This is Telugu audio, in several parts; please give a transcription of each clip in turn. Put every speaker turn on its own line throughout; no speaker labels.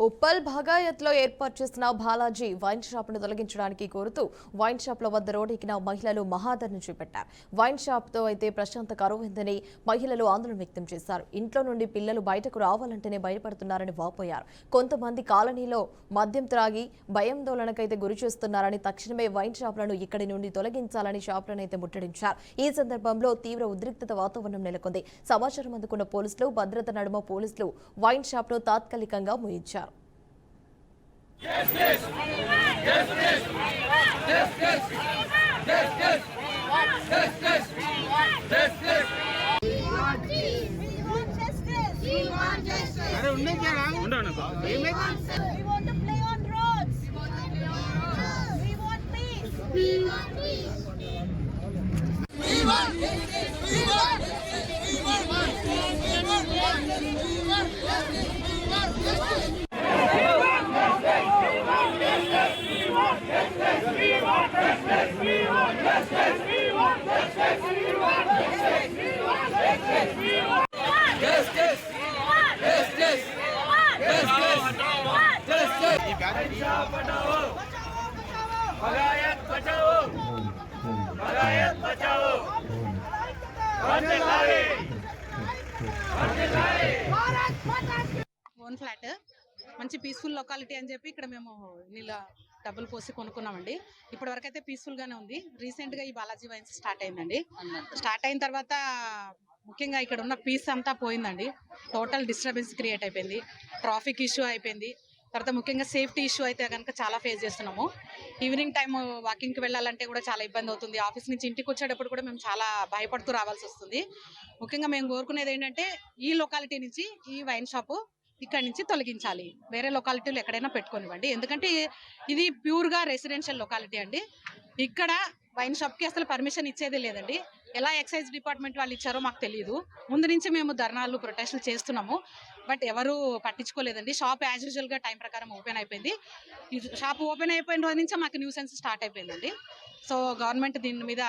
ఉప్పల్ భగాయత్లో ఏర్పాటు చేసిన బాలాజీ వైన్ షాప్ను తొలగించడానికి కోరుతూ వైన్ షాప్ల వద్ద రోడ్డెక్కిన మహిళలు మహాధరణ చేపట్టారు. వైన్ షాప్తో అయితే ప్రశాంత కరువైందని మహిళలు ఆందోళన వ్యక్తం చేశారు. ఇంట్లో నుండి పిల్లలు బయటకు రావాలంటేనే భయపడుతున్నారని వాపోయారు. కొంతమంది కాలనీలో మద్యం త్రాగి భయాందోళనకైతే గురి చేస్తున్నారని తక్షణమే వైన్ షాపులను ఇక్కడి నుండి తొలగించాలని షాపులనైతే ముట్టడించారు. ఈ సందర్భంలో తీవ్ర ఉద్రిక్తత వాతావరణం నెలకొంది. సమాచారం అందుకున్న పోలీసులు భద్రత నడుమ పోలీసులు వైన్ షాప్ను తాత్కాలికంగా మూయించారు.
Justice! Justice! Justice! Justice! Justice! Justice!
We want peace. We want justice. We want justice.
अरे उन्हें क्या रहा?
We want to play on roads. We want peace. We want peace. We want justice. We want justice. We want justice. We want justice. We want justice. We want justice.
Own flat మంచి పీస్ఫుల్ లొకాలిటీ అని చెప్పి ఇక్కడ మేము నీళ్ళ డబ్బులు పోసి కొనుక్కున్నామండి. ఇప్పటి వరకు అయితే పీస్ఫుల్ గానే ఉంది. రీసెంట్ గా ఈ బాలాజీ వైన్స్ స్టార్ట్ అయిందండి. స్టార్ట్ అయిన తర్వాత ముఖ్యంగా ఇక్కడ ఉన్న పీస్ అంతా పోయిందండి. టోటల్ డిస్టర్బెన్స్ క్రియేట్ అయిపోయింది. ట్రాఫిక్ ఇష్యూ అయిపోయింది. తర్వాత ముఖ్యంగా సేఫ్టీ ఇష్యూ అయితే కనుక చాలా ఫేస్ చేస్తున్నాము. ఈవినింగ్ టైం వాకింగ్కి వెళ్ళాలంటే కూడా చాలా ఇబ్బంది అవుతుంది. ఆఫీస్ నుంచి ఇంటికి వచ్చేటప్పుడు కూడా మేము చాలా భయపడుతూ రావాల్సి వస్తుంది. ముఖ్యంగా మేము కోరుకునేది ఏంటంటే ఈ లొకాలిటీ నుంచి ఈ వైన్ షాపు ఇక్కడి నుంచి తొలగించాలి. వేరే లొకాలిటీలు ఎక్కడైనా పెట్టుకోనివ్వండి. ఎందుకంటే ఇది ప్యూర్గా రెసిడెన్షియల్ లొకాలిటీ అండి. ఇక్కడ వైన్ షాప్కి అసలు పర్మిషన్ ఇచ్చేది లేదండి. ఎలా ఎక్సైజ్ డిపార్ట్మెంట్ వాళ్ళు ఇచ్చారో మాకు తెలియదు. ముందు నుంచి మేము ధర్నాలు ప్రొటెస్టులు చేస్తున్నాము. బట్ ఎవరు పట్టించుకోలేదండి. షాప్ యాజ్ యూజువల్గా టైం ప్రకారం ఓపెన్ అయిపోయింది. షాప్ ఓపెన్ అయిపోయిన రోజు నుంచి మాకు న్యూసెన్స్ స్టార్ట్ అయిపోయిందండి. సో గవర్నమెంట్ దీని మీద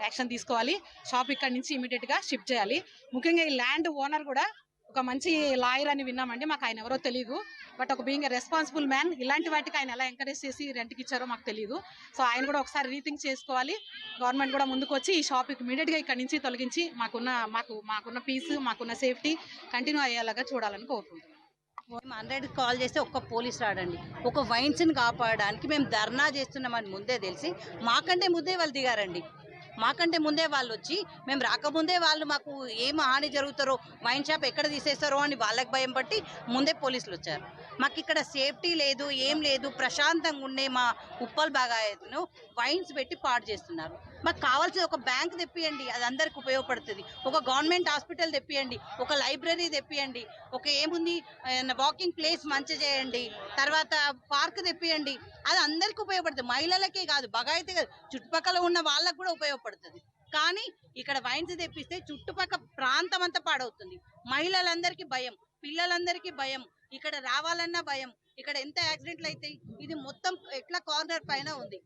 యాక్షన్ తీసుకోవాలి. షాప్ ఇక్కడ నుంచి ఇమీడియట్గా షిఫ్ట్ చేయాలి. ముఖ్యంగా ఈ ల్యాండ్ ఓనర్ కూడా ఒక మంచి లాయర్ అని విన్నామండి. మాకు ఆయన ఎవరో తెలియదు. బట్ ఒక బీయింగ్ రెస్పాన్సిబుల్ మ్యాన్ ఇలాంటి వాటికి ఆయన ఎలా ఎంకరేజ్ చేసి రెంట్కి ఇచ్చారో మాకు తెలియదు. సో ఆయన కూడా ఒకసారి రీథింక్ చేసుకోవాలి. గవర్నమెంట్ కూడా ముందుకు వచ్చి ఈ షాప్ ఇమీడియట్గా ఇక్కడ నుంచి తొలగించి మాకున్న పీస్ మాకున్న సేఫ్టీ కంటిన్యూ అయ్యేలాగా చూడాలని కోరుకుంటున్నాం.
మేము 100 కాల్ చేస్తే ఒక్క పోలీస్ రాడండి. ఒక వైన్స్ని కాపాడడానికి మేము ధర్నా చేస్తున్నామని ముందే తెలిసి మాకంటే ముందే వాళ్ళు దిగారండి. మాకంటే ముందే వాళ్ళు వచ్చి మేము రాకముందే వాళ్ళు మాకు ఏం హాని జరుగుతారో వైన్ షాప్ ఎక్కడ తీసేస్తారో అని వాళ్ళకి భయం పట్టి ముందే పోలీసులు వచ్చారు. మాకు ఇక్కడ సేఫ్టీ లేదు, ఏం లేదు. ప్రశాంతంగా ఉండే మా ఉప్పల్ బాగాయత్ను వైన్స్ పెట్టి పాడు చేస్తున్నారు. మాకు కావాల్సిన ఒక బ్యాంక్ తెప్పియండి, అది అందరికి ఉపయోగపడుతుంది. ఒక గవర్నమెంట్ హాస్పిటల్ తెప్పియండి, ఒక లైబ్రరీ తెప్పియండి, ఒక ఏముంది వాకింగ్ ప్లేస్ మంచి చేయండి, తర్వాత పార్క్ తెప్పియండి. అది అందరికి ఉపయోగపడుతుంది. మహిళలకే కాదు, బగాయితే కాదు, చుట్టుపక్కల ఉన్న వాళ్ళకు కూడా ఉపయోగపడుతుంది. కానీ ఇక్కడ వైన్స్ తెప్పిస్తే చుట్టుపక్కల ప్రాంతం అంతా పాడవుతుంది. మహిళలందరికీ భయం, పిల్లలందరికీ భయం, ఇక్కడ రావాలన్నా భయం. ఇక్కడ ఎంత యాక్సిడెంట్లు అవుతాయి. ఇది మొత్తం ఎట్లా కార్నర్ పైన ఉంది.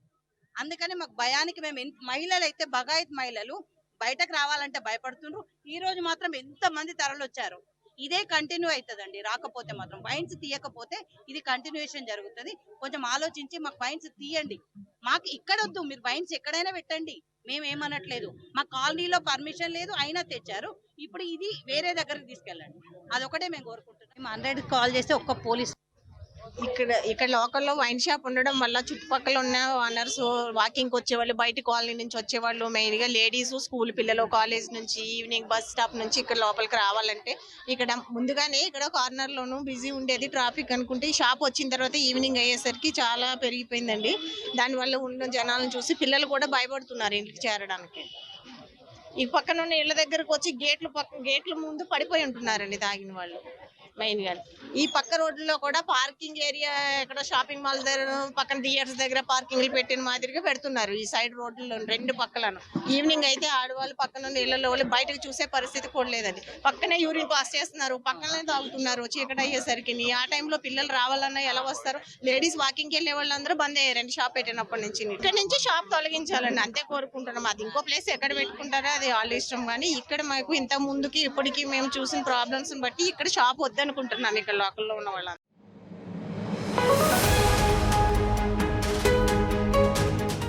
అందుకని మాకు భయానికి మేము మహిళలు అయితే బగాయత్ మహిళలు బయటకు రావాలంటే భయపడుతుండ్రు. ఈ రోజు మాత్రం ఎంతమంది తరలొచ్చారు. ఇదే కంటిన్యూ అవుతుందండి. రాకపోతే మాత్రం వైన్స్ తీయకపోతే ఇది కంటిన్యూషన్ జరుగుతుంది. కొంచెం ఆలోచించి మాకు వైన్స్ తీయండి. మాకు ఇక్కడ వద్దు, మీరు వైన్స్ ఎక్కడైనా పెట్టండి, మేమేమనట్లేదు. మా కాలనీలో పర్మిషన్ లేదు, అయినా తెచ్చారు. ఇప్పుడు ఇది వేరే దగ్గరికి తీసుకెళ్ళండి, అదొకటే మేము కోరుకుంటున్నాం. మేము 100 కాల్ చేస్తే ఒక్క పోలీస్
ఇక్కడ లోకల్లో వైన్ షాప్ ఉండడం వల్ల చుట్టుపక్కల ఉన్న ఓనర్స్ వాకింగ్ వచ్చేవాళ్ళు, బయట కాలనీ నుంచి వచ్చేవాళ్ళు, మెయిన్గా లేడీస్, స్కూల్ పిల్లలు, కాలేజ్ నుంచి ఈవినింగ్ బస్ స్టాప్ నుంచి ఇక్కడ లోపలికి రావాలంటే ఇక్కడ ముందుగానే ఇక్కడ కార్నర్లోనూ బిజీ ఉండేది ట్రాఫిక్ అనుకుంటే, ఈ షాప్ వచ్చిన తర్వాత ఈవినింగ్ అయ్యేసరికి చాలా పెరిగిపోయిందండి. దానివల్ల ఉన్న జనాలను చూసి పిల్లలు కూడా భయపడుతున్నారు ఇంటికి చేరడానికి. ఈ పక్కన ఉన్న ఇళ్ళ దగ్గరకు వచ్చి గేట్ల ముందు పడిపోయి ఉంటున్నారండి తాగిన వాళ్ళు. మెయిన్గా ఈ పక్క రోడ్లలో కూడా పార్కింగ్ ఏరియా ఎక్కడ షాపింగ్ మాల్స్ దగ్గర పక్కన థియేటర్స్ దగ్గర పార్కింగ్లు పెట్టిన మాదిరిగా పెడుతున్నారు ఈ సైడ్ రోడ్లలో రెండు పక్కలను. ఈవినింగ్ అయితే ఆడవాళ్ళు పక్కన ఇళ్లలో వాళ్ళు బయటకు చూసే పరిస్థితి కూడా లేదండి. పక్కనే యూరిన్ పాస్ చేస్తున్నారు, పక్కనే తాగుతున్నారు చీకటి అయ్యేసరికి. ఆ టైంలో పిల్లలు రావాలన్నా ఎలా వస్తారు? లేడీస్ వాకింగ్కి వెళ్ళే వాళ్ళందరూ బంద్ అయ్యారండి షాప్ పెట్టినప్పటి నుంచి. ఇక్కడ నుంచి షాప్ తొలగించాలండి, అంతే కోరుకుంటున్నాం. అది ఇంకో ప్లేస్ ఎక్కడ పెట్టుకుంటారో అది వాళ్ళ ఇష్టం. కానీ ఇక్కడ మాకు ఇంత ముందుకి ఇప్పటికి మేము చూసిన ప్రాబ్లమ్స్ బట్టి ఇక్కడ షాప్ వద్దనుకుంటున్నాం ఇక్కడ లోకల్లో ఉన్న వాళ్ళందరూ.